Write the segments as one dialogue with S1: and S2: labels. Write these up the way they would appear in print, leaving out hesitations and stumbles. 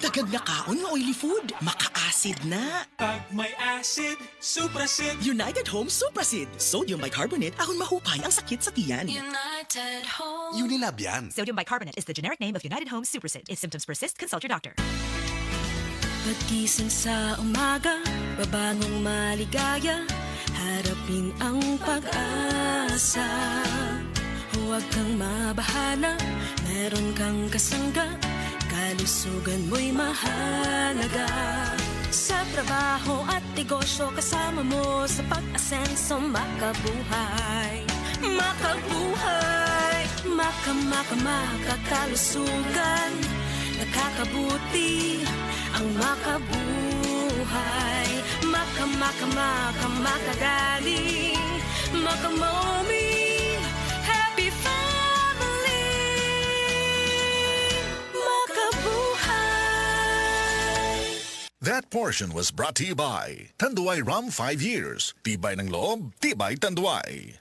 S1: Dagag na kaon ng oily food. Maka-acid na.
S2: Pag may acid, Suprasid.
S1: United Home Suprasid. Sodium bicarbonate ahon mahupay ang sakit sa tiyan.
S3: United Home.
S4: Unilab yan.
S5: Sodium bicarbonate is the generic name of United Home Suprasid. If symptoms persist, consult your doctor.
S3: Pagkising sa umaga, babangong maligaya, harapin ang pag-asa. Huwag kang mabahala, meron kang kasangga, kalusugan mo'y mahalaga. Sa trabaho at negosyo, kasama mo sa pag-asenso, makabuhay. Makabuhay, makakalusugan, nakakabuti ang makabuhay. Makagaling, makamomi, happy family, makabuhay.
S4: That portion was brought to you by Tanduay Rum 5 years. Tibay ng loob, tibay Tanduay.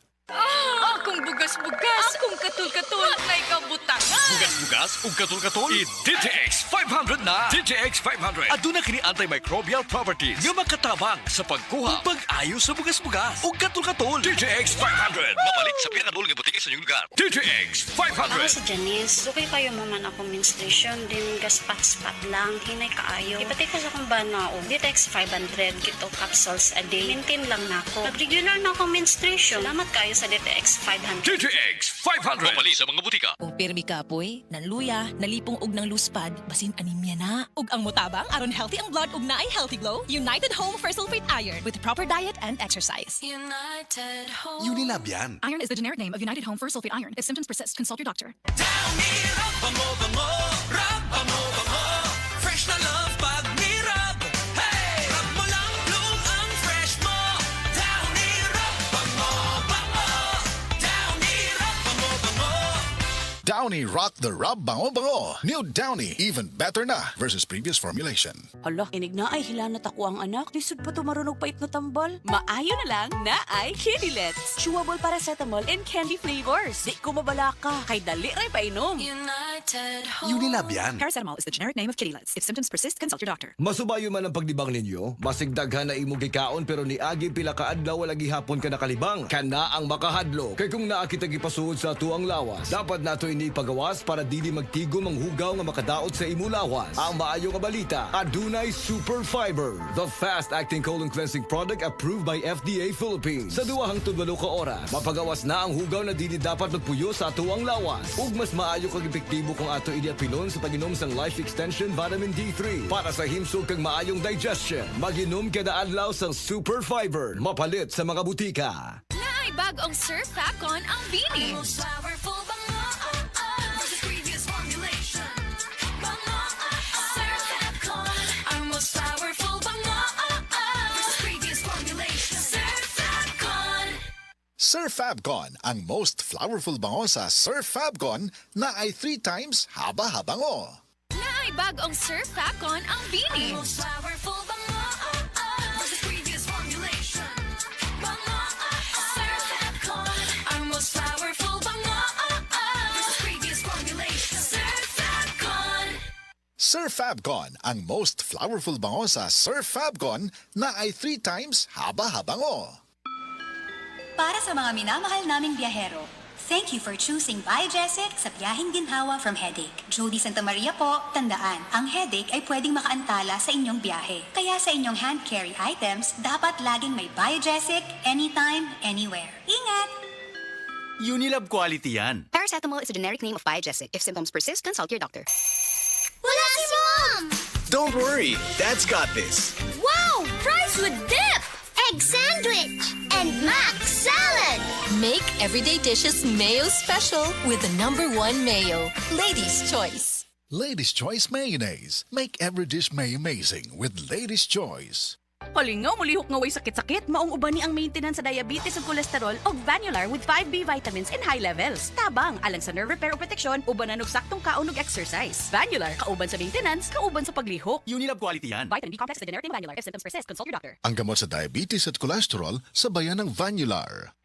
S6: Akong bugas-bugas, akong katul-katul, may kabutangan.
S7: Bugas-bugas ug katul-katul i-DTX 500 na. DTX 500 aduna kini antimicrobial properties nga makatabang sa pagkuha ug pag-ayo sa bugas-bugas ug katul-katul. DTX 500 mapalit sa pinakadul nga butiki sa inyong lugar. DTX
S8: Ako
S7: 500.
S8: si Janice, okay kayo mo man ako menstruation, din gaspat-spat lang, hinay kaayo. Ipatay ko sa kong bana o, Vitex 500, kito capsules a day. Maintain lang na ako. Pag regular na ako menstruation, salamat kayo sa DTX 500.
S7: DTX 500 mapalit sa mga butika.
S9: Kung pirmi kapoy, nanluya, nalipong og ng luspad, basin anemia na. Ug ang mutabang aron healthy ang blood ug naay healthy glow, United Home for Sulfate Iron with proper diet and exercise.
S3: United Home.
S4: Unilab yan.
S9: Iron is the generic name of United Home for Sulfate Iron. If symptoms persist, consult your doctor.
S2: Fresh na love pag nirab. Hey! Rub mo lang bloom ang fresh mo. Downy Rub, bango. Downy Rub, bango.
S4: Downy Rock the Rub Bango Bango. New Downy, even better na versus previous formulation.
S6: Hala, inig na ay hilanat ako ang anak. Lisod pa tumarunog pait na tambal. Maayo na lang na ay Kidilets. Chewable paracetamol and candy flavors. Di ko mabalaka. Kay dali rin painom.
S3: United Home.
S4: Unilab yan.
S5: Paracetamol is the generic name of Kidilets. If symptoms persist, consult your doctor.
S10: Masubayo man ang pagdibang ninyo, masigdaghan na imong gikaon pero ni agi pila ka adlaw wala gihapon ka nakalibang. Kana ang makahadlo. Kay kung naa kita gipasuod sa tuang lawas, dapat nato ini pagawas para dili magtigom ang hugaw nga makadaot sa imo lawas. Ang maayo nga balita, adunay Super Fiber, the fast-acting colon cleansing product approved by FDA Philippines. Sa 2 hangtod 8 ka oras, mapagawas na ang hugaw na dili dapat magpuyo sa tuang lawas. Ug mas maayo kag epektibo kung ato idiapilon sa pag-inom sang Life Extension Vitamin D3 para sa himsog kag maayong digestion. Mag-inom kada adlaw sang Super Fiber, mapalit sa mga butika.
S6: Naay bagong Surf Facon ang Bini.
S3: Powerful bango, versus previous formulation. Bango, Surf Facon. Our most powerful bango, versus previous formulation. Surf Facon.
S4: Sir Fabcon, ang most flowerful bango sa Sir Fabcon na ay 3 times haba-habango.
S6: Naay bagong Surf Facon ang Bini.
S3: Most powerful bango, versus previous formulation. Bango, Surf Facon. Our most powerful bango, versus previous formulation. Surf Facon.
S4: Sir Fabcon, ang most flowerful bango sa Sir Fabcon na ay 3 times haba-habango.
S11: Para sa mga minamahal naming biyahero, thank you for choosing Biogesic sa biyaheng ginhawa from headache. Jody Santa Maria po, tandaan, ang headache ay pwedeng makaantala sa inyong biyahe. Kaya sa inyong hand carry items, dapat laging may Biogesic anytime, anywhere. Ingat!
S2: Unilab quality yan.
S5: Paracetamol is a generic name of Biogesic. If symptoms persist, consult your doctor.
S3: Wala si Mom!
S2: Don't worry, Dad's got this.
S3: Wow! Fries with dip! Egg sandwich! And mac salad!
S9: Make everyday dishes mayo special with the #1 mayo, Lady's Choice.
S4: Ladies' Choice Mayonnaise. Make every dish may amazing with Ladies' Choice.
S6: Palingaw, mulihok nga way sakit-sakit. Maong uban ni ang maintenance sa diabetes ug cholesterol og Vanular with 5B vitamins in high levels. Tabang, alang sa nerve repair o protection, ubanan og saktong kaon ug exercise. Vanular, kauban sa maintenance, kauban sa paglihok.
S2: Unilab quality yan.
S6: Vitamin B complex is the generic name of Vanular. If symptoms persist, consult your doctor.
S4: Ang gamot sa diabetes at cholesterol sa bayan ng Vanular.